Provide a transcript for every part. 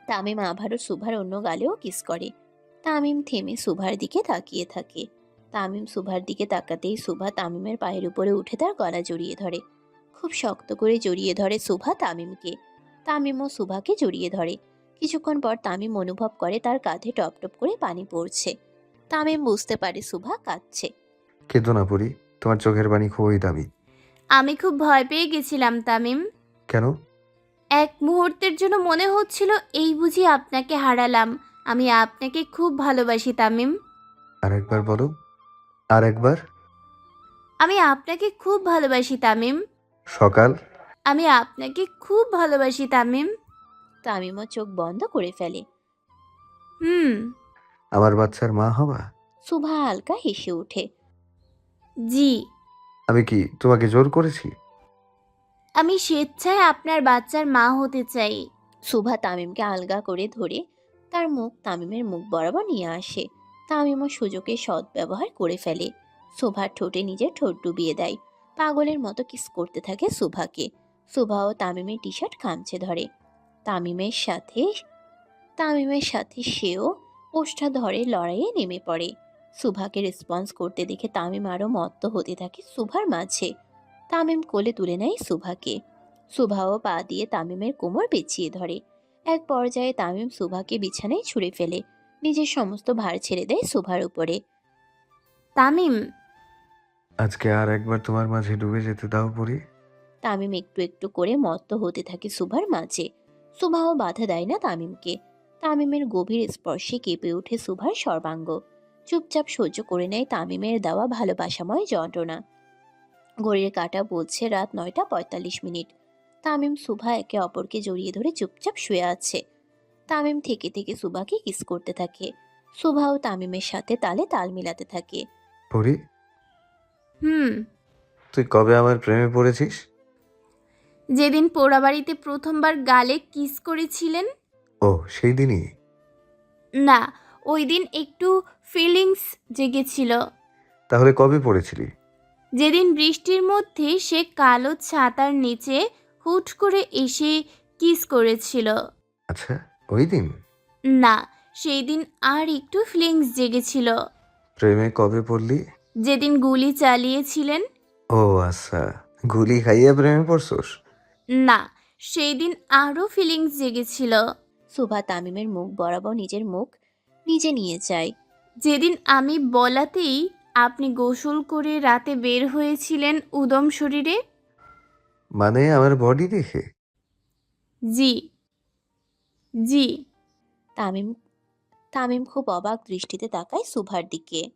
তামিম আবারও সুভার অন্য গালেও কিস করে। তামিম থেমে সুভার দিকে তাকিয়ে থাকে। তামিম সুভার দিকে তাকাতেই সুভা তামিমের পায়ের উপরে উঠে তার গলা জড়িয়ে ধরে। খুব শক্ত করে জড়িয়ে ধরে সুভা তামিমকে। তামিমও সুভাকে জড়িয়ে ধরে। কিছুক্ষণ পর তামিম অনুভব করে তার কাঁধে টপ টপ করে পানি পড়ছে। তামিম বুঝতে পারে সুভা কাঁদছে। কেঁদো না পরি, তোমার চোখের পানি খুবই দামি। আমি খুব ভয় পেয়ে গেছিলাম তামিম। কেন? এক মুহূর্তের জন্য মনে হচ্ছিল এই বুঝি আপনাকে হারালাম। আমি আপনাকে খুব ভালোবাসি তামিম। আরেকবার বলো, আরেকবার। আমি আপনাকে খুব ভালোবাসি তামিম। সকাল। আমি আপনাকে খুব ভালোবাসি তামিম। তামিমও চোখ বন্ধ করে ফেলে। হুম। আমার বাচ্চার মা হবা? সুভা হালকা হেসে ওঠে। জি। আমি কি তোমাকে জোর করেছি? আমি স্বেচ্ছায় আপনার বাচ্চার মা হতে চাই। সুভা তামিমকে আলগা করে ধরে তার মুখ তামিমের মুখ বরাবর নিয়ে আসে। তামিমও সুযোগে সদ্ব্যবহার করে ফেলে। সুভার ঠোঁটে নিজের ঠোঁট ডুবিয়ে দেয়। পাগলের মতো কিস করতে থাকে সুভাকে। সুভাও তামিমের টি শার্ট খামচে ধরে। তামিমের সাথে তামিমের সাথে সেও ওষ্ঠা ধরে লড়াইয়ে নেমে পড়ে। সুভাকে রেসপন্স করতে দেখে তামিম আরও মত্ত হতে থাকে সুভার মাঝে। তামিম কোলে তুলে নেয় সুভাকে। সুভাও পা দিয়ে তামিমের কোমর পেঁচিয়ে ধরে। এক পর্যায়ে তামিম সুভাকে বিছানায় ছুঁড়ে ফেলে। নিজের সমস্ত ভার ছেড়ে দেয় সুভার উপরে। তামিম। আজকে আর একবার তোমার মাঝে ডুবে যেতে দাও পরি। তামিম একটু একটু করে মত্ত হতে থাকে সুভার মাঝে। সুভাও বাধা দেয় না তামিমকে। তামিমের গভীর স্পর্শে কেঁপে ওঠে সুভার সর্বাঙ্গ। চুপচাপ সহ্য করে নেয় তামিমের দেওয়া ভালোবাসাময় যন্ত্রণা। ঘড়ির কাঁটা বলছে রাত 9টা 45 মিনিট। তামিম সুভা একে অপরকে জড়িয়ে ধরে চুপচাপ শুয়ে আছে। তামিম থেকে থেকে সুভাকে কিস করতে থাকে। সুভাও তামিমের সাথে তালে তাল মিলাতে থাকে। পরি, হুম। তুই কবে আমার প্রেমে পড়েছিস? যেদিন পোড়াবাড়িতে প্রথমবার গালে কিস করেছিলেন। ও, সেই দিনই? না, ওই দিন একটু ফিলিংস জেগেছিল। তাহলে কবে পড়েছিলি? যেদিন বৃষ্টির মধ্যে সে কালো ছাতার নিচে হুট করে এসে কিস করেছিল। আচ্ছা, ওই দিন? না, সেই দিন আর একটু ফিলিংস জেগেছিল। প্রেমে কবে পড়লি? যেদিন গুলি চালিয়েছিলেন। ও আচ্ছা, গুলি খাইয়ে প্রেমে পড়ছস? না, সেই দিন আরও ফিলিংস জেগেছিল। সুভা তামিমের মুখ বরাবর নিজের মুখ নিজে নিয়ে যায়। যেদিন আমি বলাতেই আপনি গোসল করে রাতে বের হয়েছিলেন উদম শরীরে। মানে আমার বডি দেখে? জি। জি। তামিম তামিম খুব অবাক দৃষ্টিতে তাকায় সুভার দিকে।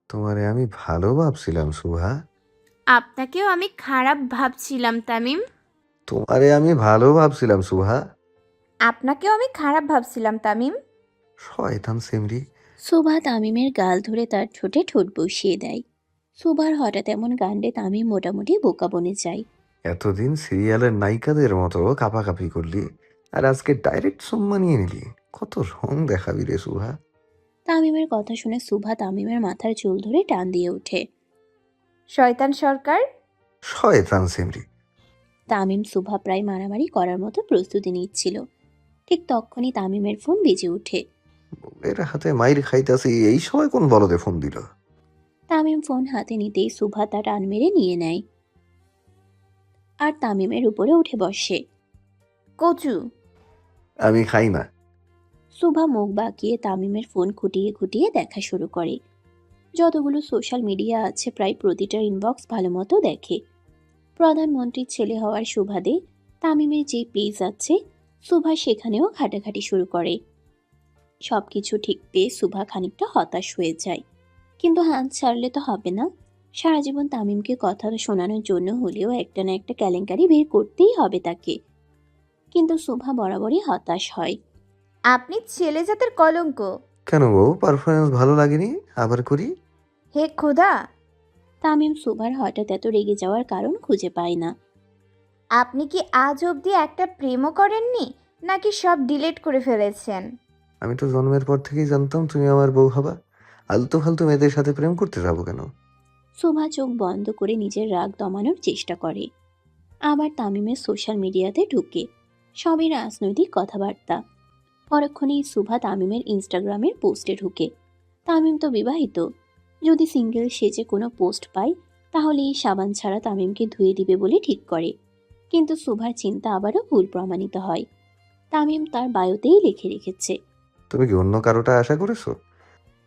তোমারে আমি ভালো ভাবছিলাম সুহা। আপনাকেও আমি খারাপ ভাবছিলাম তামিম। তোমারে আমি ভালো ভাবছিলাম সুহা। আপনাকেও আমি খারাপ ভাবছিলাম তামিম। শয়তান সেমরি। সুভা তামিমের গাল ধরে তার ঠোঁটে ঠোঁট বসিয়ে দেয়। সুভার হঠাৎ এমন কাণ্ডে তামিম মোটামুটি বোকা বনে যায়। এতদিন সিরিয়ালের নায়িকাদের মতো কাঁপাকাঁপি করলি, আর আজকে ডাইরেক্ট সম্মান নিয়ে নিলি। কত রং দেখাবি রে সুহা। তামিমের কথা শুনে সুভা তামিমের মাথার চুল ধরে টান দিয়ে ওঠে। শয়তান সরকার। শয়তান সেমরি। তামিম সুভা প্রায় মারামারি করার মতো প্রস্তুতি নিচ্ছিল। ঠিক তখনই তামিমের ফোন বেজে ওঠে। এর হাতে মাইর খাইতাছি, এই সময় কোন বলদে ফোন দিল? তামিম ফোন হাতে নিতেই সুভা তা টান মেরে নিয়ে নেয় আর তামিমের উপরে উঠে বসে। কচু। আমি খাই না। সুভা মুখ বাঁকিয়ে তামিমের ফোন খুঁটিয়ে খুঁটিয়ে দেখা শুরু করে। যতগুলো সোশ্যাল মিডিয়া আছে প্রায় প্রতিটার ইনবক্স ভালো মতো দেখে। প্রধানমন্ত্রীর ছেলে হওয়ার সুবাদে তামিমের যে পেজ আছে সুভা সেখানেও ঘাটাঘাটি শুরু করে। সবকিছু ঠিক পেয়ে সুভা খানিকটা হতাশ হয়ে যায়। কিন্তু হাল ছাড়লে তো হবে না। সারা জীবন তামিমকে কথা শোনানোর জন্য হলেও একটা না একটা কেলেঙ্কারি বের করতেই হবে তাকে। কিন্তু সুভা বরাবরই হতাশ হয়। আপনি ছেলে জাতের কলঙ্ক। কেন গো, পারফরমেন্স ভালো লাগেনি? আবার করি? হে খোদা। তামিম সুভার হঠাৎ এত রেগে যাওয়ার কারণ খুঁজে পায় না। আপনি কি আজ অবধি একটা প্রেমও করেননি, নাকি সব ডিলিট করে ফেলেছেন? আমি তো জন্মের পর থেকেই জানতাম তুমি আমার বউ হবা। আলতু ফালতু মেয়েদের সাথে প্রেম করতে যাবো কেন? সুভা চোখ বন্ধ করে নিজের রাগ দমানোর চেষ্টা করে। আবার তামিমের সোশ্যাল মিডিয়াতে ঢুকে। সবই রাজনৈতিক কথাবার্তা। পরক্ষণেই সুভা তামিমের ইনস্টাগ্রামের পোস্টে ঢুকে। তামিম তো বিবাহিত। যদি সিঙ্গেল সেজে কোনো পোস্ট পায় তাহলে এই সাবান ছাড়া তামিমকে ধুয়ে দিবে বলে ঠিক করে। কিন্তু সুভার চিন্তা আবারও ভুল প্রমাণিত হয়। তামিম তার বায়োতেই লিখে রেখেছে। তুমি কি অন্য কারোটা আশা করেছো?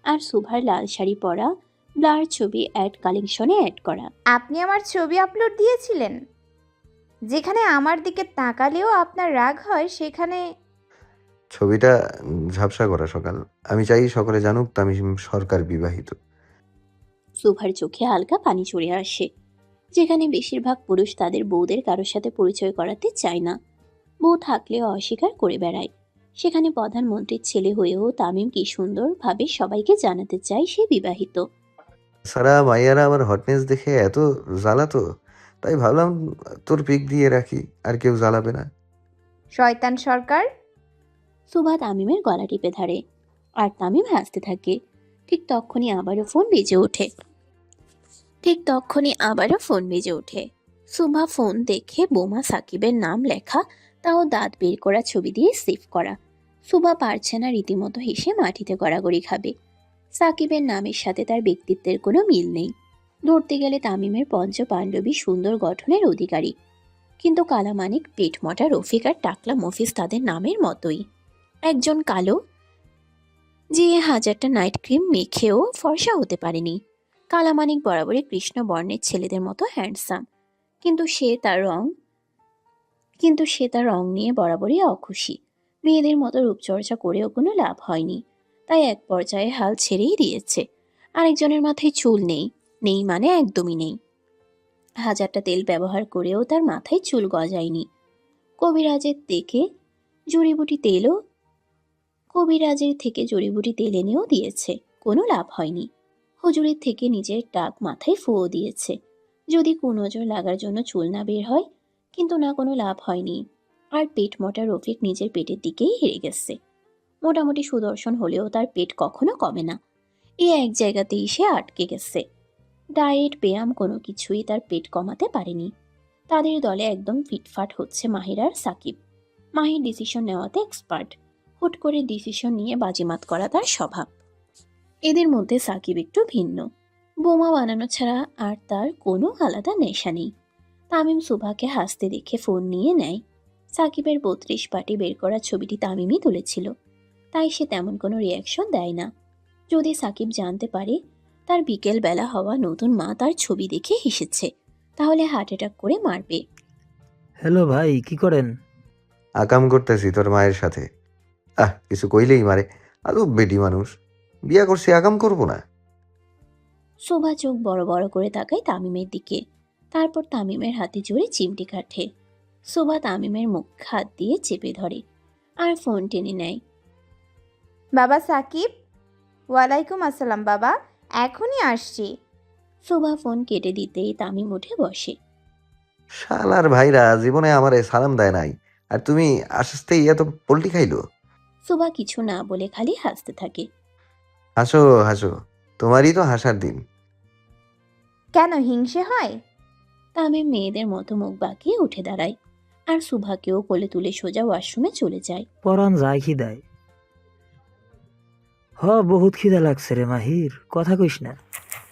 আর সুভার লাল শাড়ি পরা ব্লার ছবি অ্যাড কালেকশনে অ্যাড করা। আপনি আমার ছবি আপলোড দিয়েছিলেন? যেখানে আমার দিকে তাকালেও আপনার রাগ হয় সেখানে। ছবিটা ঝাপসা করা সকাল। আমি চাই সকলে জানুক তামিম সরকার বিবাহিত। সুভার চোখে হালকা পানি চড়ে আসে। যেখানে বেশিরভাগ পুরুষ তাদের বউদের কারোর সাথে পরিচয় করাতে চায় না, বউ থাকলেও অস্বীকার করে বেড়ায়, সেখানে প্রধানমন্ত্রীর ছেলে হয়েও তামিম কি সুন্দরভাবে সবাইকে জানাতে চায় সে বিবাহিত। সারা মাইয়ারা আমার হটনেস দেখে এত জ্বালাতো, তাই ভাবলাম তোর পিক দিয়ে রাখি, আর কেউ জ্বালাবে না। শয়তান সরকার। সুভা তামিমের গলা টিপে ধরে আর তামিম হাসতে থাকে। ঠিক তখনই আবারও ফোন বেজে ওঠে। সুভা ফোন দেখে বোমা সাকিবের নাম লেখা, তাও দাঁত বের করা ছবি দিয়ে সেভ করা। সুভা পারছে না, রীতিমতো হেসে মাটিতে গড়াগড়ি খাবে। সাকিবের নামের সাথে তার ব্যক্তিত্বের কোনো মিল নেই। ধরতে গেলে তামিমের পঞ্চ পাণ্ডবী সুন্দর গঠনের অধিকারী, কিন্তু কালামানিক, পেটমটা রফিক আর টাকলা মফিজ তাদের নামের মতোই। একজন কালো, যে 1000টা নাইট ক্রিম মেখেও ফর্সা হতে পারেনি। কালামানিক বরাবরই কৃষ্ণ বর্ণের ছেলেদের মতো হ্যান্ডসাম, কিন্তু সে তার রং নিয়ে বরাবরই অখুশি। মেয়েদের মতো রূপচর্চা করেও কোনো লাভ হয়নি, তাই এক পর্যায়ে হাল ছেড়েই দিয়েছে। আরেকজনের মাথায় চুল নেই, নেই মানে একদমই নেই। 1000টা তেল ব্যবহার করেও তার মাথায় চুল গজায়নি। কবিরাজের থেকে জড়িবুটি তেল এনেও দিয়েছে, কোনো লাভ হয়নি। হুজুরের থেকে নিজের টাক মাথায় ফুঁয়ো দিয়েছে, যদি কুনজর লাগার জন্য চুল না বের হয়, কিন্তু না, কোনো লাভ হয়নি। আর পেট মোটা রফিক নিজের পেটের দিকেই হেরে গেছে। মোটামুটি সুদর্শন হলেও তার পেট কখনো কমে না, এই এক জায়গাতেই সে আটকে গেছে। ডায়েট, ব্যায়াম কোনো কিছুই তার পেট কমাতে পারেনি। তাদের দলে একদম ফিটফাট হচ্ছে মাহির আর সাকিব। মাহির ডিসিশন নেওয়াতে এক্সপার্ট, হুট করে ডিসিশন নিয়ে বাজিমাত করা তার স্বভাব। এদের মধ্যে সাকিব একটু ভিন্ন, বোমা বানানো ছাড়া আর তার কোনো আলাদা নেশা নেই। তামিম সুভাকে হাসতে দেখে ফোন নিয়ে নেয়। সাকিবের 32 পাটি বের করা ছবিটি তামিমই তুলেছিল, তাই সে তেমন কোনো রিয়াকশন দেয় না। যদি সাকিব জানতে পারে তার বিকেল বেলা হওয়া নতুন মা তার ছবি দেখে হেসেছে, তাহলে হার্ট অ্যাটাক করে মারবে। হ্যালো ভাই, কি করেন? আকাম করতেছি তোর মায়ের সাথে। কিছু কইলেই মারে, আদৌ বেডি মানুষ। বিয়া করছি, আকাম করবো না? শোভা চোখ বড় বড় করে তাকায় তামিমের দিকে, তারপর তামিমের হাতে জোরে চিমটি কাটে। শোভা তামিমের মুখ হাত দিয়ে চেপে ধরে আর ফোন টেনে নেয়। বাবা সাকিব। ওয়ালাইকুম আসসালাম বাবা, এখনই আসছি। শোভা ফোন কেটে দিতেই তামিম উঠে বসে। শালার ভাইরা জীবনে আমারে সালাম দেয় নাই, আর তুমি আসতেই এত পল্টি খাইলো। শোভা কিছু না বলে খালি হাসতে থাকে। হাসো হাসো, তোমারই তো হাসার দিন। কেন হিংসে হয়? তামিম মেয়েদের মতো মুখ বাঁকিয়ে উঠে দাঁড়ায় আর সুভাকেও কোলে তুলে সোজা ওয়াশরুমে চলে যায়। পরান যায় খিদায়। বহুত খিদা লাগছে রে মাহির, কথা কইস না।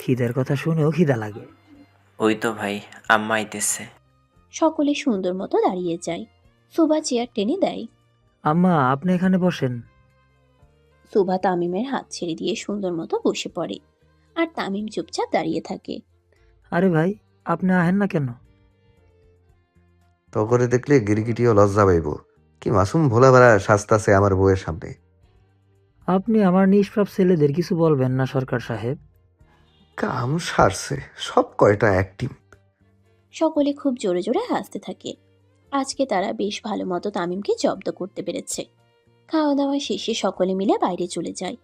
খিদের কথা শুনেও খিদা লাগে। ওই তো ভাই, আম্মা আইতেছে। সকলে সুন্দর মতো দাঁড়িয়ে যায়। সুভা চেয়ার টেনে দেয়। আম্মা, আপনি এখানে বসেন। সুভা তামিমের হাত ছেড়ে দিয়ে সুন্দর মতো বসে পড়ে আর তামিম চুপচাপ দাঁড়িয়ে থাকে। আরে ভাই, আপনি আহেন না কেন? তো করে দেখলে গিরগিটিও লজ্জা পাইব। কি মাসুম ভোলা বেড়া সাজতাছে আমার বউয়ের সামনে। আপনি আমার নিষ্পাপ ছেলেদের কিছু বলবেন না সরকার সাহেব। কাম সারছে, সব কয়টা অ্যাক্টিং। সকলে খুব জোরে জোরে হাসতে থাকে। আজকে তারা বেশ ভালো মতো তামিমকে জব্দ করতে পেরেছে। খাওয়া দাওয়া শেষে সকলে মিলে বাইরে চলে যায়।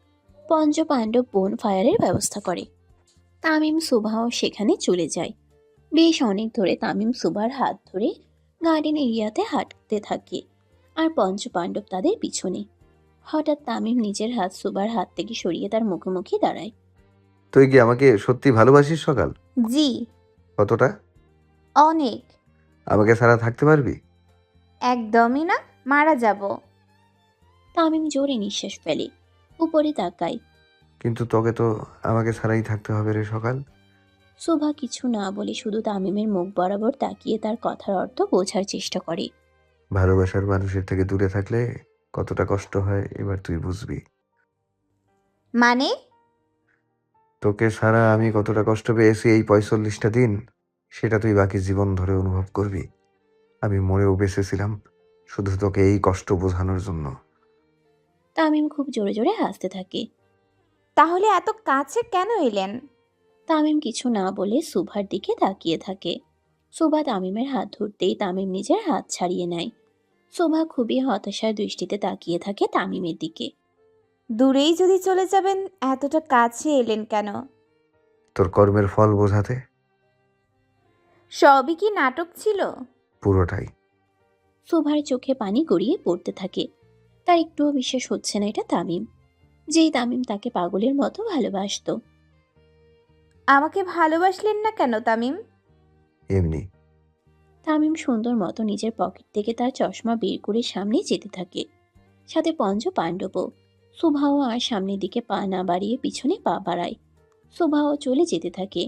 পঞ্চ পাণ্ডব বোন ফায়ারের ব্যবস্থা করে। তামিম সুভাও সেখানে চলে যায়। বেশ অনেক ধরে তামিম সুভার হাত ধরে গার্ডেন এরিয়াতে হাঁটতে থাকে আর পঞ্চ পাণ্ডব তাদের পিছনে। হঠাৎ তামিম নিজের হাত সুভার হাত থেকে সরিয়ে তার মুখোমুখি দাঁড়ায়। তুই কি আমাকে সত্যি ভালোবাসিস সকাল? জি। কতটা? অনেক। আমাকে ছাড়া থাকতে পারবি? একদমই না, মারা যাব। তামিম জোরে নিঃশ্বাস ফেলে, উপরে তাকায়। কিন্তু তোকে তো আমাকে ছাড়াই থাকতে হবে রে সকাল। শোভা কিছু না বলে শুধু তামিমের মুখ বরাবর তাকিয়ে তার কথার অর্থ বোঝার চেষ্টা করে। ভালোবাসার মানুষের থেকে দূরে থাকলে কতটা কষ্ট হয় এবার তুই বুঝবি। মানে? তোকে ছাড়া আমি কতটা কষ্ট পেয়েছি এই ৪৫টা দিন, সেটা তুই বাকি জীবন ধরে অনুভব করবি। আমি মরেও বেঁচেছিলাম শুধু তোকে এই কষ্ট বোঝানোর জন্য। তামিম খুব জোরে জোরে হাসতে থাকে। তাহলে এত কাছে কেন এলেন? তামিম কিছু না বলে সুভার দিকে তাকিয়ে থাকে। সুভা তামিমের হাত ধরতেই তামিম নিজের হাত ছাড়িয়ে নেয়। সুভা খুবই হতাশার দৃষ্টিতে তাকিয়ে থাকে তামিমের দিকে। দূরেই যদি চলে যাবেন, এতটা কাছে এলেন কেন? তোর কর্মের ফল বোঝাতে। সবই কি নাটক ছিল? পুরোটাই। সুভার চোখে পানি গড়িয়ে পড়তে থাকে। তার একটুও বিশ্বাস হচ্ছে না এটা তামিম, যেই তামিম তাকে পাগলের মতো ভালোবাসতো। আমাকে ভালোবাসলেন না কেন তামিম? এমনি। তামিম সুন্দর মতো নিজের পকেট থেকে তার চশমা বের করে সামনে যেতে থাকে, সাথে পঞ্চ পাণ্ডবও। সুভাও আর সামনের দিকে পা না বাড়িয়ে পিছনে পা বাড়ায়। সুভাও চলে যেতে থাকে।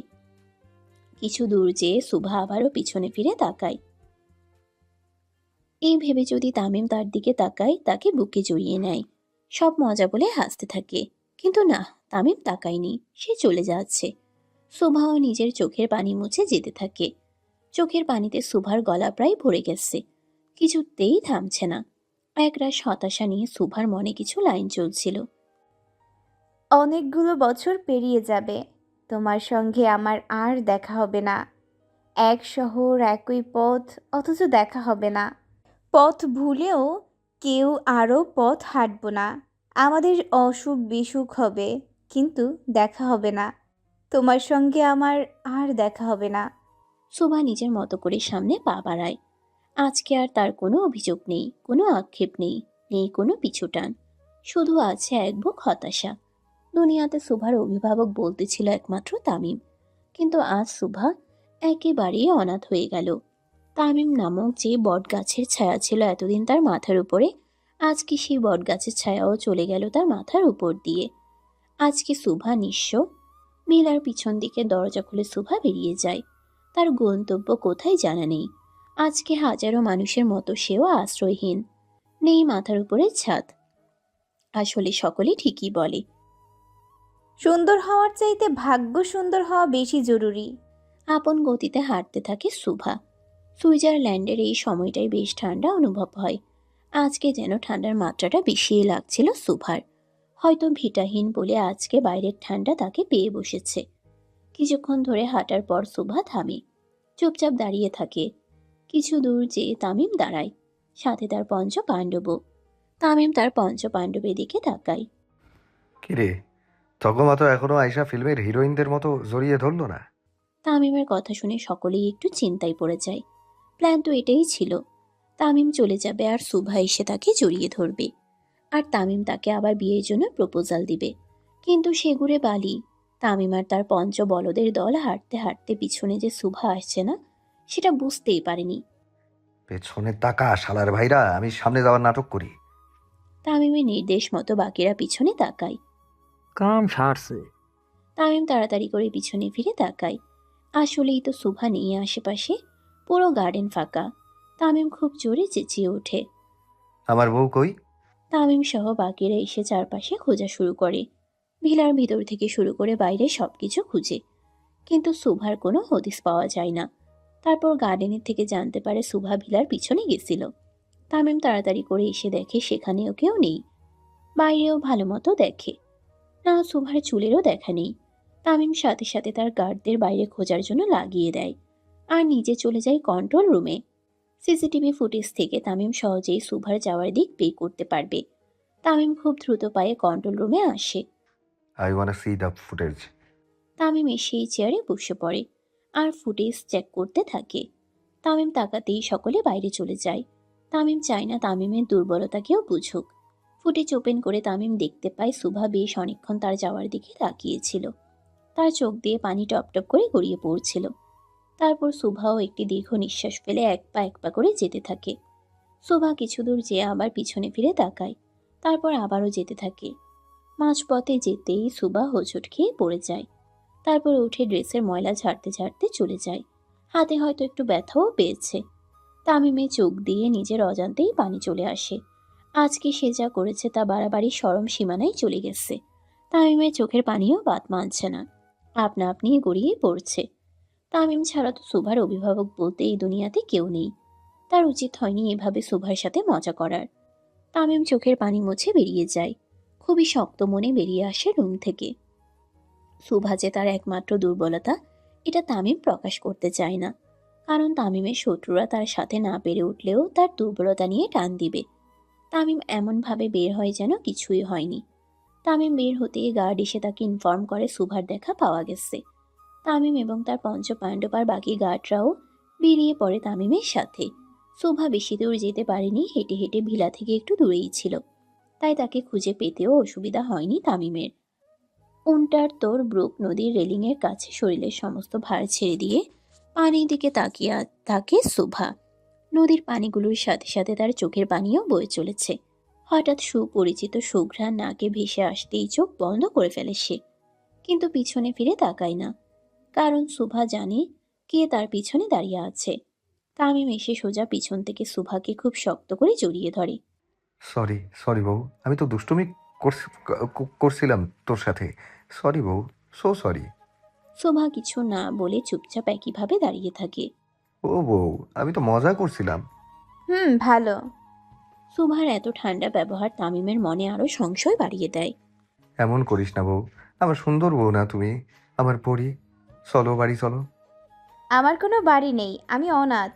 কিছু দূর যেয়ে সুভা আবারও পিছনে ফিরে তাকায়। এই ভেবে যদি তামিম তার দিকে তাকায়, তাকে বুকে জড়িয়ে নেয়, সব মজা বলে হাসতে থাকে। কিন্তু না, তামিম তাকায়নি, সে চলে যাচ্ছে। সুভাও নিজের চোখের পানি মুছে যেতে থাকে। চোখের পানিতে সুভার গলা প্রায় ভরে গেছে, কিছুতেই থামছে না। একরাশ হতাশা নিয়ে সুভার মনে কিছু লাইন চলছিল। অনেকগুলো বছর পেরিয়ে যাবে, তোমার সঙ্গে আমার আর দেখা হবে না। এক শহর, একই পথ, অথচ দেখা হবে না। পথ ভুলেও কেউ আরও পথ হাঁটব না। আমাদের অসুখ বিসুখ হবে, কিন্তু দেখা হবে না। তোমার সঙ্গে আমার আর দেখা হবে না। সুভা নিজের মতো করে সামনে পা বাড়ায়। আজকে আর তার কোনো অভিযোগ নেই, কোনো আক্ষেপ নেই, নেই কোনো পিছুটান। শুধু আছে এক বুক হতাশা। দুনিয়াতে সুভার অভিভাবক বলতে ছিল একমাত্র তামিম, কিন্তু আজ সুভা একেবারেই অনাথ হয়ে গেল। তামিম নামক যে বট গাছের ছায়া ছিল এতদিন তার মাথার উপরে, আজকে সেই বট গাছের ছায়াও চলে গেল তার মাথার উপর দিয়ে। আজকে সুভা নিঃস্ব। মিলার পিছন দিকে দরজা খুলে সুভা বেরিয়ে যায়। তার গন্তব্য কোথায় জানা নেই। আজকে হাজারো মানুষের মতো সেও আশ্রয়হীন, নেই মাথার উপরে ছাদ। আসলে সকলে ঠিকই বলে। সুন্দর হওয়ার চাইতে ভাগ্য সুন্দর হওয়া বেশি জরুরি। আপন গতিতে হাঁটতে থাকে সুভা। সুইজারল্যান্ডের এই সময়টাই বেশ ঠান্ডা অনুভব হয়। আজকে যেন ঠান্ডার মাত্রাটা বেশিই লাগছিল সুভার। হয়তো ভিটাহীন বলে আজকে বাইরের ঠান্ডা তাকে পেয়ে বসেছে। কিছুক্ষণ ধরে হাঁটার পর সুভা থামে, চুপচাপ দাঁড়িয়ে থাকে। কিছু দূর যেয়ে তামিম দাঁড়ায়, সাথে তার পঞ্চ পাণ্ডবও। তামিম তার পঞ্চ পাণ্ডবের দিকে তাকায়। কিরে, তকমা তো এখনো আয়শা ফিল্মের হিরোইনদের মতো জড়িয়ে ধরলো না। তামিমের কথা শুনে সকলেই একটু চিন্তায় পড়ে যায়। প্ল্যান তো এটাই ছিল, তামিম চলে যাবে আর সুভা এসে তাকে জড়িয়ে ধরবে, আর তামিম তাকে আবার বিয়ের জন্য প্রপোজাল দিবে। কিন্তু সে ঘুরে বালি। তামিম আর তার পঞ্চ বলদের দল হাঁটতে হাঁটতে পিছনে যে সুভা আসছে না, সেটা বুঝতেই পারেনি। পেছনে তাকা শালার ভাইরা, আমি সামনে যাওয়ার নাটক করি। তামিমের নির্দেশ মতো বাকিরা পিছনে তাকায়। কাম সারছে। তামিম তাড়াতাড়ি করে পিছনে ফিরে তাকায়। আসলেই তো সুভা নেই আশেপাশে, পুরো গার্ডেন ফাঁকা। তামিম খুব জোরে চেঁচিয়ে ওঠে। আমার বউ কই? তামিম সহ বাকিরা এসে চারপাশে খোঁজা শুরু করে। ভিলার ভিতর থেকে শুরু করে বাইরে সবকিছু খুঁজে, কিন্তু সুভার কোনো হদিস পাওয়া যায় না। তারপর গার্ডেনের থেকে জানতে পারে সুভা ভিলার পিছনে গেছিল। তামিম তাড়াতাড়ি করে এসে দেখে সেখানেও কেউ নেই। বাইরেও ভালো মতো দেখে না, সুভার চুলেরও দেখা নেই। তামিম সাথে সাথে তার গার্ডদের বাইরে খোঁজার জন্য লাগিয়ে দেয়, আর নিজে চলে যায় কন্ট্রোল রুমে। সিসিটিভি ফুটেজ থেকে তামিম সহজেই সুভার যাওয়ার দিক বের করতে পারবে। তামিম খুব দ্রুত পায়ে কন্ট্রোল রুমে আসে। I want C the footage. Tamim এসেই চেয়ারে বসে পড়ে আর ফুটেজ চেক করতে থাকে। তামিম তাকাতেই সকলে বাইরে চলে যায়। তামিম চায় না তামিমের দুর্বলতা কেউ বুঝুক। ফুটেজ ওপেন করে তামিম দেখতে পায় সুভা বেশ অনেকক্ষণ তার যাওয়ার দিকে তাকিয়েছিল। তার চোখ দিয়ে পানি টপ টপ করে গড়িয়ে পড়ছিল। তারপর সুভাও একটি দীর্ঘ নিঃশ্বাস ফেলে এক পা করে যেতে থাকে। সুভা কিছু দূর যেয়ে আবার পিছনে ফিরে তাকায়। তারপর আবারও যেতে থাকে। মাঝপথে যেতেই সুবা হোঁচট খেয়ে পড়ে যায়। তারপর উঠে ড্রেসের ময়লা ঝাড়তে ঝাড়তে চলে যায়। হাতে হয়তো একটু ব্যথাও পেয়েছে। তামিমে চোখ দিয়ে নিজের অজান্তেই পানি চলে আসে। আজকে সে যা করেছে তা বাড়াবাড়ি চরম সীমানায় চলে গেছে। তামিমের চোখের পানিও বাদ মানছে না, আপনা আপনি গড়িয়ে পড়ছে। তামিম ছাড়া তো সুভার অভিভাবক বলতে এই দুনিয়াতে কেউ নেই। তার উচিত হয়নি এভাবে সুভার সাথে মজা করার। তামিম চোখের পানি মুছে বেরিয়ে যায়। খুবই শক্ত মনে বেরিয়ে আসে রুম থেকে। সুভা যে তার একমাত্র দুর্বলতা, এটা তামিম প্রকাশ করতে চায় না। কারণ তামিমের শত্রুরা তার সাথে না পেরে উঠলেও তার দুর্বলতা নিয়ে টান দিবে। তামিম এমনভাবে বের হয় যেন কিছুই হয়নি। তামিম বের হতেই গার্ড এসে তাকে ইনফর্ম করে সুভার দেখা পাওয়া গেছে। তামিম এবং তার পঞ্চপাণ্ডব আর বাকি গার্ডরাও বেরিয়ে পড়ে তামিমের সাথে। সুভা বেশি দূর যেতে পারেনি, হেঁটে হেঁটে ভিলা থেকে একটু দূরেই ছিল। তাই তাকে খুঁজে পেতেও অসুবিধা হয়নি তামিমের। উন্টার তোর ব্রুক নদীর রেলিংয়ের কাছে শরীরের সমস্ত ভার ছেড়ে দিয়ে পানির দিকে তাকিয়ে থাকে সুভা। নদীর পানিগুলোর সাথে সাথে তার চোখের পানিও বয়ে চলেছে। হঠাৎ সুপরিচিত সুঘ্রাণ নাকে ভেসে আসতেই চোখ বন্ধ করে ফেলে সে। কিন্তু পিছনে ফিরে তাকায় না, কারণ সুভা জানে কে তার পিছনে দাঁড়িয়ে আছে। তামিম এসে সোজা পিছন থেকে সুভাকে খুব শক্ত করে জড়িয়ে ধরে। সরি সরি বউ, আমি তো দুষ্টুমি করছিলাম তোর সাথে। সরি বউ, সো সরি। সুভা কিছু না বলে চুপচাপ একইভাবে দাঁড়িয়ে থাকে। ও বউ, আমি তো মজা করছিলাম। ভালো। সুভার এত ঠান্ডা ব্যবহার তামিমের মনে আরো সংশয় বাড়িয়ে দেয়। এমন করিস না বউ, আমার সুন্দর বউ না তুমি, আমার পরি। চলো বাড়ি চলো। আমার কোনো বাড়ি নেই, আমি অনাথ।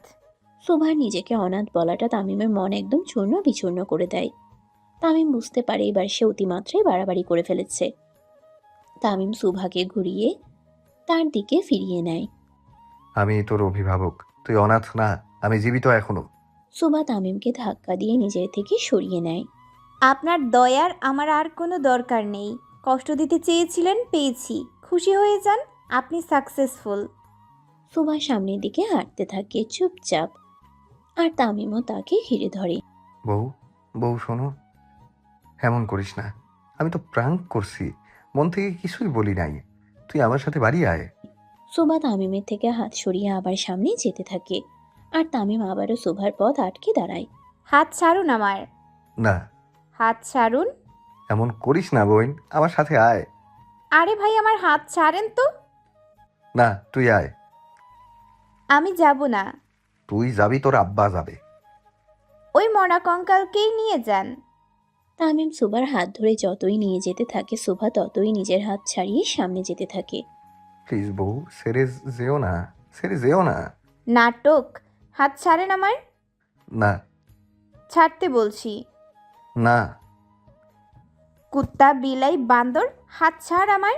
সুভার নিজেকে অনাথ বলাটা তামিমের মন একদম চূর্ণ বিচূর্ণ করে দেয়। তামিম বুঝতে পারে এবার সে অতিমাত্রায় বাড়াবাড়ি করে ফেলেছে। তামিম সুভাকে ঘুরিয়ে তার দিকে ফিরিয়ে নেয়। আমি তোর অভিভাবক, তুই অনাথ না, আমি জীবিত এখনো। সুভা তামিমকে ধাক্কা দিয়ে নিজের থেকে সরিয়ে নেয়। আপনার দয়ার আমার আর কোনো দরকার নেই। কষ্ট দিতে চেয়েছিলেন, পেয়েছি। খুশি হয়ে যান, আপনি সাকসেসফুল। সুভা সামনের দিকে হাঁটতে থাকে চুপচাপ, আর তামিমও তাকে ঘিরে ধরে। বউ, বউ শোনো, এমন করিস না। আমি তো প্রাঙ্ক করছি, মন থেকে কিছুই বলি নাই। তুই আমার সাথে বাড়ি আয়। সুভা তামিমের থেকে হাত সরিয়ে আবার সামনে যেতে থাকে, আর তামিম আবারও সুভার পথ আটকে দাঁড়ায়। হাত ছাড়ুন আমার। না, হাত ছাড়ুন। এমন করিস না বোন, আমার সাথে আয়। আরে ভাই, আমার হাত ছাড়েন তো। না, তুই আয়। আমি যাব না। তুই যাবি, তোর আব্বা যাবে। ওই মরা কঙ্কালকেই নিয়ে যান। তামিম সুভার হাত ধরে যতই নিয়ে যেতে থাকে, সুভা ততই নিজের হাত ছাড়িয়ে সামনে যেতে থাকে। প্লিজ বউ, ছেড়ে যেও না, ছেড়ে যেও না। নাটক। হাত ছাড়েন আমার। না। ছাড়তে বলছি। না। কুত্তা, বিলাই, বান্দর, হাত ছাড় আমার।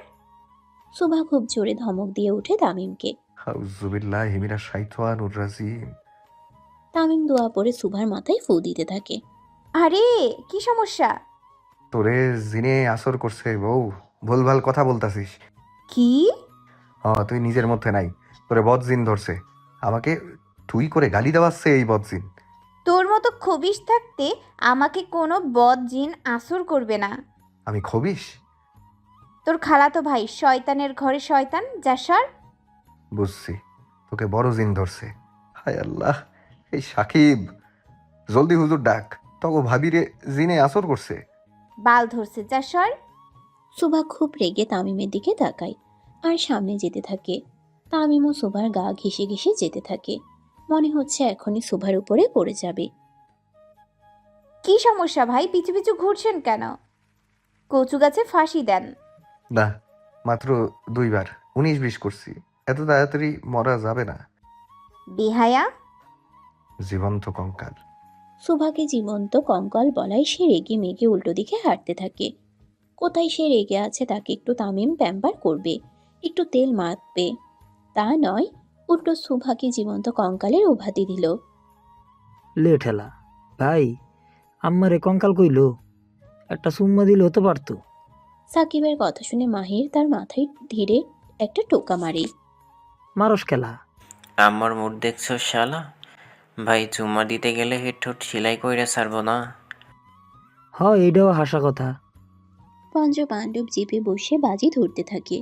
সুভা খুব জোরে ধমক দিয়ে ওঠে তামিমকে। আউযুবিল্লাহি মিনাশ শাইতানির রাজিম। তামিম দোয়া পড়ে সুভার মাথায় ফু দিতে থাকে। আরে, কি সমস্যা? তোরে জিনে আসর করছে বউ, ভুলভাল কথা বলতাছিস। কি? তুই নিজের মধ্যে নাই, তোরে বদজিন ধরছে। আমাকে তুই করে গালি দেওয়াচ্ছে এই বদজিন। তোর মতো খবিশ থাকতে আমাকে কোনো বদ জিন আসর করবে না। আমি খবিস? তোর খালাতো ভাই শয়তানের ঘরে শয়তান, যা সর। বুঝছি, তোকে বড় জিন ধরছে। হায় আল্লাহ, এই সাকিব, জলদি হুজুর ডাক, তগো ভাবিরে জিনে আসর করছে। বাল ধরছে, যা সর। সুভা খুব রেগে তামিমের দিকে তাকায় আর সামনে যেতে থাকে। তামিমও সুভার গা ঘেঁষে ঘেঁষে যেতে থাকে। মনে হচ্ছে এখনই সুভার উপরে পড়ে যাবে। কি সমস্যা ভাই, পিছু পিছু ঘুরছেন কেন? কচু গাছে ফাঁসি দেন। না, মাত্র 2 বার 19-20 করছি, এত তাড়াতাড়ি মরা যাবে না। বেহায়া। জীবন্ত কঙ্কাল। সুভাকে জীবন্ত কঙ্কাল বলায় সে রেগে মেগে উল্টো দিকে হাঁটতে থাকে। কোথায় সে রেগে আছে তাকে একটু তামিম প্যাম্পার করবে, একটু তেল মাখবে, তা নয়, উল্টো সুভাকে জীবন্ত কঙ্কালের উপাধি দিল। লে ঠেলা ভাই, আম্মারে কঙ্কাল কইলো, একটা চুম্মা দিলে হতে পারতো। সাকিবের কথা শুনে মাহির তার মাথায় ধীরে একটা টোকা মারে। মারস খেলা। আমার মুড দেখছো শালা? ভাই চুম্মা দিতে গেলে হেড ঠোঁট সেলাই কইরা ছাড়বো না। এটাও হাসা কথা। পঞ্চপাণ্ডব জিপে বসে বাজি ধরতে থাকে।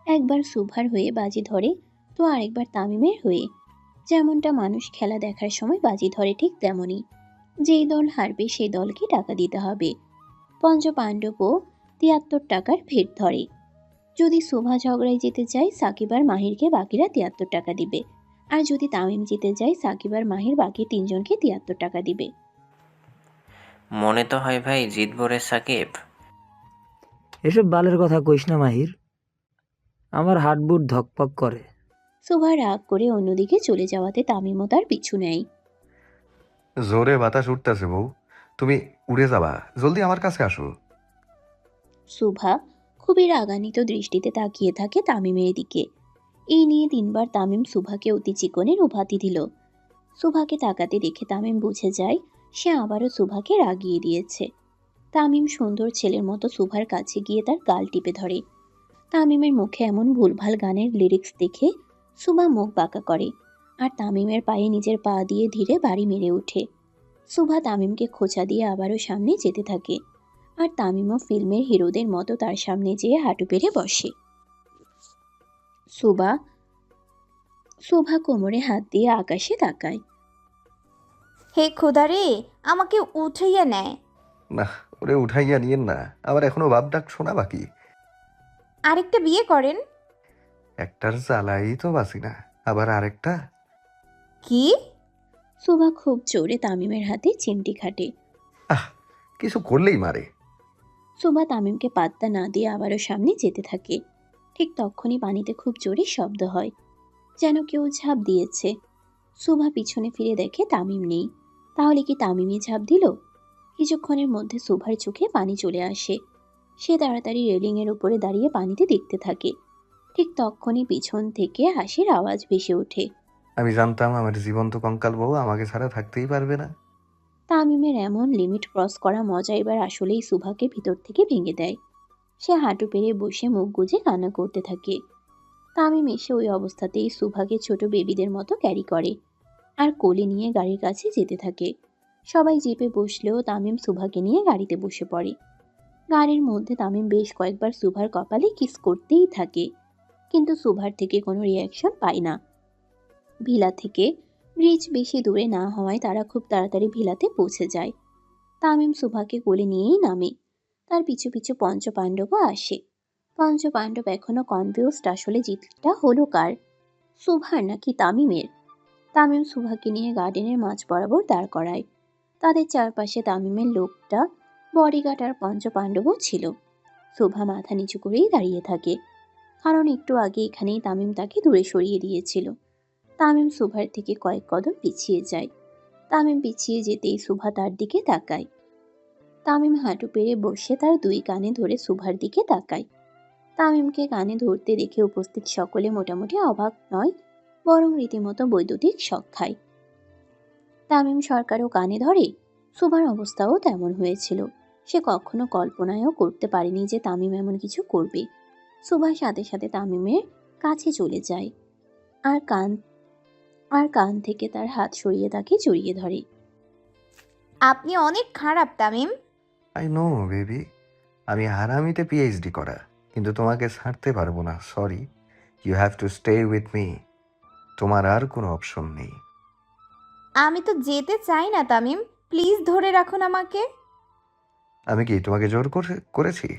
একবার সুভার হয়ে বাজি ধরে, তো আরেকবার তামিমের হয়ে। যেমনটা মানুষ খেলা দেখার সময় বাজি ধরে ঠিক তেমনই। যেই দল হারবে সেই দলকে টাকা দিতে হবে। পঞ্চপাণ্ডবও ৭৩ টাকার ভেট ধরে। যদি শোভা ঝগড়ায় জিতে যায়, সাকিব আর মাহিরকে বাকিরা ৭৩ টাকা দিবে। আর যদি তামিম জিতে যায়, সাকিব আর মাহির বাকি তিনজনকে ৭৩ টাকা দিবে। মনে তো হয় ভাই জিতবো রে সাকিব। এসব বালের কথা কইস না মাহির, আমার হাট বুট ধকপক করে। শোভা রাগ করে অন্যদিকে চলে যাওয়াতে তামিমও তার পিছু নেয়। জোরে বাতাস উঠতেছে বউ, তুমি উড়ে যাবা, জলদি আমার কাছে আসো। শোভা খুবই রাগান্বিত দৃষ্টিতে তাকিয়ে থাকে তামিমের দিকে। এই নিয়ে ৩বার তামিম শোভাকে অতি চিকনের উপাধি দিল। শোভাকে তাকাতে দেখে তামিম বুঝে যায় সে আবারও শোভাকে রাগিয়ে দিয়েছে। তামিম সুন্দর ছেলের মতো শোভার কাছে গিয়ে তার গাল টিপে ধরে। তামিমের মুখে এমন ভুলভাল গানের লিরিক্স দেখে শোভা মুখ বাঁকা করে, আর তামিমের পায়ে নিজের পা দিয়ে ধীরে বাড়ি মেরে ওঠে। শোভা তামিমকে খোঁচা দিয়ে আবারও সামনে যেতে থাকে, আর তামিমও ফিল্মের হিরোদের মতো তার সামনে যেয়ে হাঁটু পেরে বসে। শোভা শোভা কোমরে হাত দিয়ে আকাশে তাকায়। হে খোদা রে, আমাকে উঠাইয়া নেয়। না, ওরে উঠাইয়া নিয়েন না, আমার এখনো বাপ ডাক শোনা বাকি। আরেকটা বিয়ে করেন। একটার জ্বালাই তো বাঁচি না, আবার আরেকটা। কি? শোভা খুব জোরে তামিমের হাতে চিমটি খাটে। আহ, কিছু করলেই মারে। শোভা তামিমকে পাত্তা না দিয়ে আবারও সামনে যেতে থাকে। ঠিক তখনই পানিতে খুব জোরে শব্দ হয়, যেন কেউ ঝাঁপ দিয়েছে। শোভা পিছনে ফিরে দেখে তামিম নেই। তাহলে কি তামিমই ঝাঁপ দিল? কিছুক্ষণের মধ্যে শোভার চোখে পানি চলে আসে। সে তাড়াতাড়ি রেলিংয়ের উপরে দাঁড়িয়ে পানিতে দেখতে থাকে। ঠিক তখনই পিছন থেকে হাসির আওয়াজ ভেসে ওঠে। আমি জানতাম আমার জীবন্ত কঙ্কাল বউ আমাকে ছাড়া থাকতেই পারবে না। তামিমের এমন লিমিট ক্রস করা মজা এবার আসলেই শোভাকে ভিতর থেকে ভেঙে দেয়। সে হাঁটু পেরে বসে মুখ গুজে কান্না করতে থাকে। তামিম এসে ওই অবস্থাতেই শোভাকে ছোট বেবিদের মতো ক্যারি করে, আর কোলে নিয়ে গাড়ির কাছে যেতে থাকে। সবাই জিপে বসলেও তামিম শোভাকে নিয়ে গাড়িতে বসে পড়ে। গাড়ির মধ্যে তামিম বেশ কয়েকবার শোভার কপালে কিস করতেই থাকে, কিন্তু শোভার থেকে কোনো রিয়াকশন পায় না। ভিলা থেকে ব্রিজ বেশি দূরে না হওয়ায় তারা খুব তাড়াতাড়ি ভিলাতে পৌঁছে যায়। তামিম শোভাকে কোলে নিয়েই নামে। তার পিছু পিছু পঞ্চপাণ্ডবও আসে। পঞ্চপাণ্ডব এখনো কনফিউজড আসলে জিতটা হলো কার, শোভার নাকি তামিমের। তামিম শোভাকে নিয়ে গার্ডেনের মাঝ বরাবর দাঁড় করায়। তাদের চারপাশে তামিমের লোকটা, বডিগার্ড আর পঞ্চপাণ্ডবও ছিল। শোভা মাথা নিচু করেই দাঁড়িয়ে থাকে, কারণ একটু আগে এখানেই তামিম তাকে দূরে সরিয়ে দিয়েছিল। তামিম শোভার থেকে কয়েক কদম পিছিয়ে যায়। তামিম পিছিয়ে যেতেই শোভা তার দিকে তাকায়। তামিম হাঁটু পেরে বসে তার দুই কানে ধরে শোভার দিকে তাকায়। তামিমকে কানে ধরতে দেখে উপস্থিত সকলে মোটামুটি অবাক নয়, বরং রীতিমতো বৈদ্যুতিক শক খায়। তামিম সরকারও কানে ধরে, শোভার অবস্থাও তেমন হয়েছিল। সে কখনো কল্পনায়ও করতে পারেনি যে তামিম এমন কিছু করবে। শোভার সাথে সাথে তামিমের কাছে চলে যায়, আর কান থেকে তার হাত সরিয়ে তাকে জড়িয়ে ধরে। আপনি অনেক খারাপ তামিম। আই নো বেবি, আমি হারামিতে পিএইচডি করা, কিন্তু তোমাকে ছাড়তে পারবো না, sorry. You have to stay with me, তোমার আর কোনো অপশন নেই। আমি তো যেতে চাই না তামিম, প্লিজ ধরে রাখুন আমাকে। আমি কি তোমাকে জোর করেছি?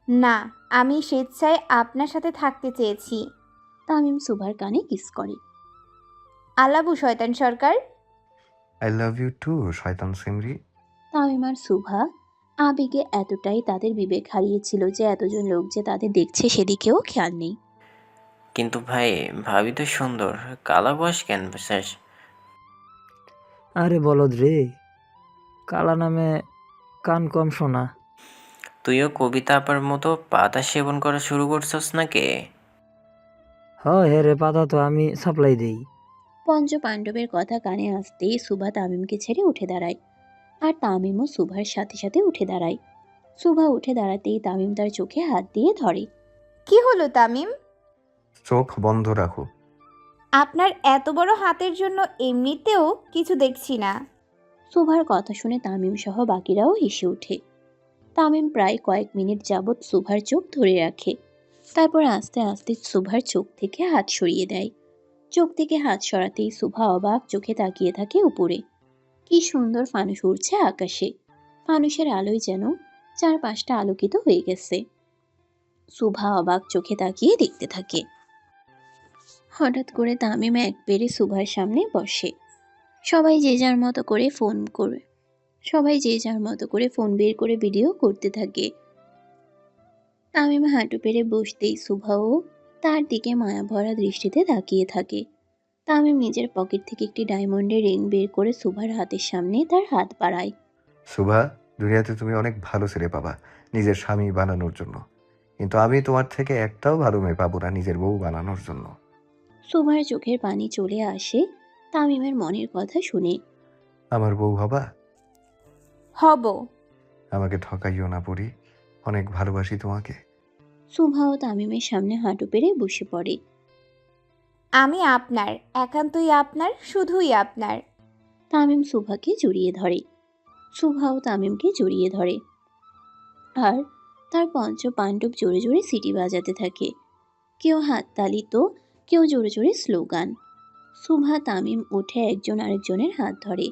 না, আমি স্বেচ্ছায় আপনার সাথে থাকতে চেয়েছি। তামিম শোভার কানে কিস করে। আলাবু শয়তান সরকার। আই লাভ ইউ টু শয়তান সিমরি। তামিম আর শোভা আবেগে এতটাই তাদের বিবেক হারিয়েছিল যে এতজন লোক যে তাদের দেখছে সেদিকেও খেয়াল নেই। কিন্তু ভাই, ভাবি তো সুন্দর, কালা বয়স কেন শেষ? আরে বলদ রে, কালা নামে কান কম শোনা। তুইও কবিতা আপার মতো পাতা সেবন করা শুরু করছস নাকি? হ্যাঁ রে, পাতা তো আমি সাপ্লাই দেই। পঞ্চপাণ্ডবের কথা কানে আসতেই শোভা তামিমকে ছেড়ে উঠে দাঁড়ায়, আর তামিমও শোভার সাথে সাথে উঠে দাঁড়ায়। শোভা উঠে দাঁড়াতেই তামিম তার চোখে হাত দিয়ে ধরে। কি হলো তামিম? চোখ বন্ধ রাখো। আপনার এত বড় হাতের জন্য এমনিতেও কিছু দেখছি না। শোভার কথা শুনে তামিম সহ বাকিরাও হেসে ওঠে। তামিম প্রায় কয়েক মিনিট যাবৎ সুভার চোখ ধরে রাখে। তারপর আস্তে আস্তে সুভার চোখ থেকে হাত সরিয়ে দেয়। চোখ থেকে হাত সরাতেই সুভা অবাক চোখে তাকিয়ে থাকে উপরে। কি সুন্দর ফানুস উড়ছে আকাশে। ফানুসের আলোয় যেন চারপাশটা আলোকিত হয়ে গেছে। সুভা অবাক চোখে তাকিয়ে দেখতে থাকে। হঠাৎ করে তামিম এক পেরে সুভার সামনে বসে। সবাই যে যার মতো করে ফোন বের করে ভিডিও করতে থাকে। তামিম হাঁটু পেরে বসতেই সুভাও তার দিকে মায়াভরা দৃষ্টিতে তাকিয়ে থাকে। তামিম নিজের পকেট থেকে একটি ডায়মন্ডের রিং বের করে সুভার হাতের সামনে তার হাত বাড়ায়। শুভা, দুনিয়াতে তুমি অনেক ভালো ছেলে পাবা নিজের স্বামী বানানোর জন্য, কিন্তু আমি তোমার থেকে একটাও ভালো মেয়ে পাবো না নিজের বউ বানানোর জন্য। সুভার চোখের পানি চলে আসে তামিমের মনের কথা শুনে। আমার বউ হবা? হব। আমাকে ঠকাইও না পরি, অনেক ভালোবাসি তোমাকে। সুভাও তামিমের সামনে হাঁটু পেরে বসে পড়ে। আমি আপনার, একান্তই আপনার, শুধুই আপনার। তামিম সুভাকে জড়িয়ে ধরে। সুভাও তামিমকে জড়িয়ে ধরে। আর তার পঞ্চ পাণ্ডব জোরে জোরে সিটি বাজাতে থাকে। কেউ হাততালি তো কেউ জোরে জোরে স্লোগান। সুভা তামিম উঠে একজন আরেকজনের হাত ধরে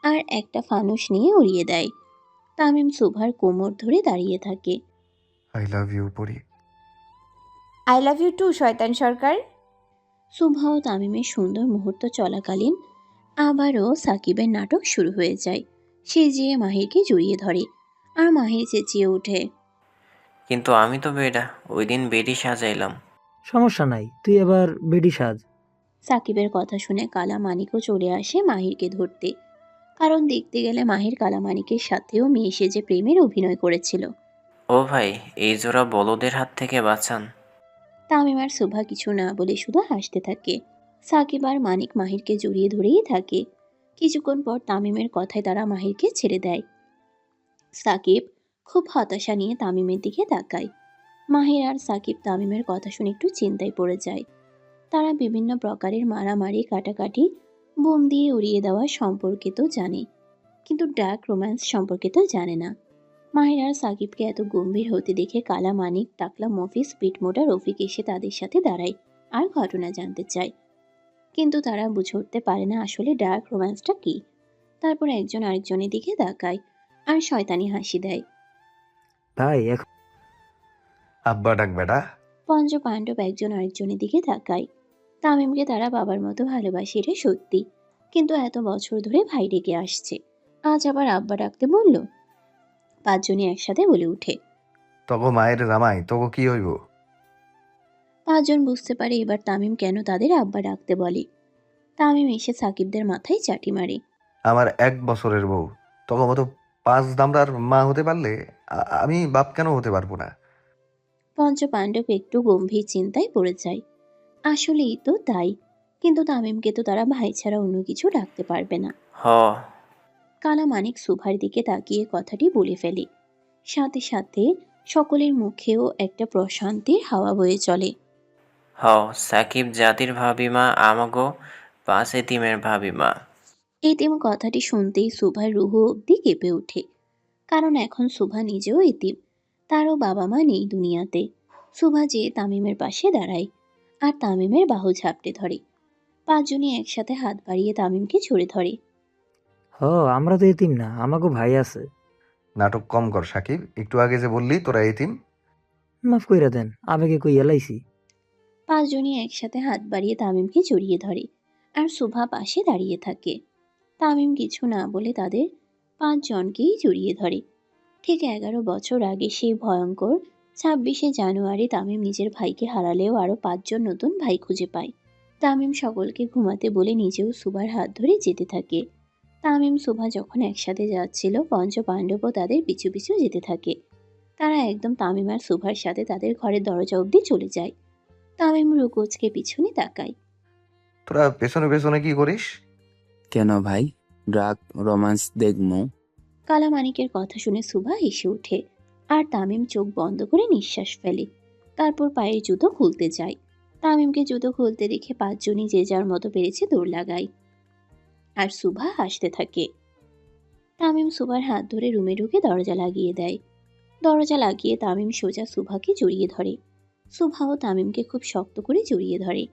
আর একটা ফানুস নিয়ে উড়িয়ে দেয়। তামিম সুভার কোমর ধরে দাঁড়িয়ে থাকে। আই লাভ ইউ পরি। আই লাভ ইউ টু শয়তান সরকার। সুভা ও তামিমের সুন্দর মুহূর্ত চলাকালীন আবারও সাকিবের নাটক শুরু হয়ে যায়। সে যেয়ে মাহিরকে জড়িয়ে ধরে আর মাহির চেঁচিয়ে ওঠে। কিন্তু আমি তো বেডা, ওই দিন বেডি সাজাইলাম। সমস্যা নাই, তুই এবার বেডি সাজ। সাকিবের কথা শুনে কালা মানিকও চলে আসে মাহিরকে ধরতে। কারণ দেখতে গেলে মাহির কালা মানিকের সাথেও মেয়ে সেজে প্রেমের অভিনয় করেছিল। ও ভাই, এই জোড়া বলদের হাত থেকে বাঁচান। তামিম আর সুভা কিছু না বলে শুধু হাসতে থাকে। সাকিব আর মানিক মাহিরকে জড়িয়ে ধরেই থাকে। কিছুক্ষণ পর তামিমের কথায় তারা মাহিরকে ছেড়ে দেয়। সাকিব খুব হতাশা নিয়ে তামিমের দিকে তাকায়। মাহির আর সাকিব তামিমের কথা শুনে একটু চিন্তায় পড়ে যায়। তারা বিভিন্ন প্রকারের মারামারি কাটাকাটি বোম দিয়ে উড়িয়ে দেওয়া সম্পর্কে তো জানে, কিন্তু ডার্ক রোম্যান্স সম্পর্কে তো জানে না। মাহির আর সাকিবকে এত গম্ভীর হতে দেখে কালা মানিক, টাকলা মফিজ, পিটমোটা রফিক এসে তাদের সাথে দাঁড়ায় আর ঘটনা জানতে চায়। কিন্তু তারা বুঝে উঠতে পারে না আসলে ডার্ক রোম্যান্সটা কি। তারপর একজন আরেকজনের দিকে তাকায় আর শয়তানি হাসি দেয়। ভাই এখন আব্বা ডাক বেটা। পঞ্চ পাণ্ডব একজন আরেকজনের দিকে তাকায়। তামিমকে তারা বাবার মতো ভালোবাসে, এটা সত্যি, কিন্তু এত বছর ধরে ভাই ডেকে আসছে, আজ আবার আব্বা ডাকতে বলল। পাঁচজনই একসাথে বলে উঠে। তগো মায়ের জামাই, তগো কি হইব? পাঁচজন বুঝতে পারে এবার তামিম কেন তাদের আব্বা ডাকতে বলে। তামিম এসে সাকিবদের মাথায় চাটি মারে। আমার 1 বছরের বউ তগো মতো 5 দামড়ার মা হতে পারলে আমি বাপ কেন হতে পারবো না? পঞ্চ পাণ্ডব একটু গম্ভীর চিন্তায় পড়ে যায়। আসলেই তো তাই, কিন্তু তামিমকে তো তারা ভাই ছাড়া অন্য কিছু ডাকতে পারবে না। হ। কালা মানিক সুভার দিকে তাকিয়ে কথাটি বলে ফেলে। সাথে সাথে সকলের মুখেও একটা প্রশান্তির হাওয়া বয়ে চলে। হ, সাকিব জাতির ভাবিমা, আমাগো 5 এতিমের ভাবিমা। এতিম কথাটি শুনতেই সুভার রুহ অবধি কেঁপে ওঠে। কারণ এখন সুভা নিজেও এতিম, তারও বাবা মা নেই দুনিয়াতে। সুভা যে তামিমের পাশে দাঁড়ায় আর তামিমের বাহু ঝাপটে ধরে। পাঁচজনই একসাথে হাত বাড়িয়ে তামিমকে ছুড়ে ধরে। আমরা তো এতিম না, আমাকেও ভাই আছে। নাটক কম কর সাকিব, একটু আগে যে বললি তোরা এতিম। মাফ কইরা দেন, আবেগে কই এলাইছি। পাঁচজনই একসাথে হাত বাড়িয়ে তামিমকে জড়িয়ে ধরে আর সুভা পাশে দাঁড়িয়ে থাকে। তামিম কিছু না বলে তাদের পাঁচজনকেই জড়িয়ে ধরে। ঠিক 11 বছর আগে সেই ভয়ঙ্কর 26শে জানুয়ারি তামিম নিজের ভাইকে হারালেও আরও 5জন নতুন ভাই খুঁজে পায়। তামিম সকলকে ঘুমাতে বলে নিজেও সুভার হাত ধরে যেতে থাকে। তামিম সুভা যখন একসাথে যাচ্ছিল, পঞ্চ পাণ্ডবও তাদের পিছু পিছু যেতে থাকে। তারা একদম তামিম আর সুভার সাথে তাদের ঘরের দরজা অবধি চলে যায়। তামিম রুকোচকে পিছনে তাকায়। তোরা পেছনে পেছনে কি করিস? কেন ভাই, ড্রাগ রোমান্স দেখমু? কালা মানিকের কথা শুনে সুভা হেসে ওঠে আর তামিম চোখ বন্ধ করে নিঃশ্বাস ফেলে। তারপর পায়ের জুতো খুলতে যায়। তামিমকে জুতো খুলতে দেখে পাঁচজনই যে যার মতো পেরেছে দৌড় লাগায় আর সুভা হাসতে থাকে। তামিম সুভার হাত ধরে রুমে ঢুকে দরজা লাগিয়ে দেয়। দরজা লাগিয়ে তামিম সোজা সুভাকে জড়িয়ে ধরে। সুভাও তামিমকে খুব শক্ত করে জড়িয়ে ধরে।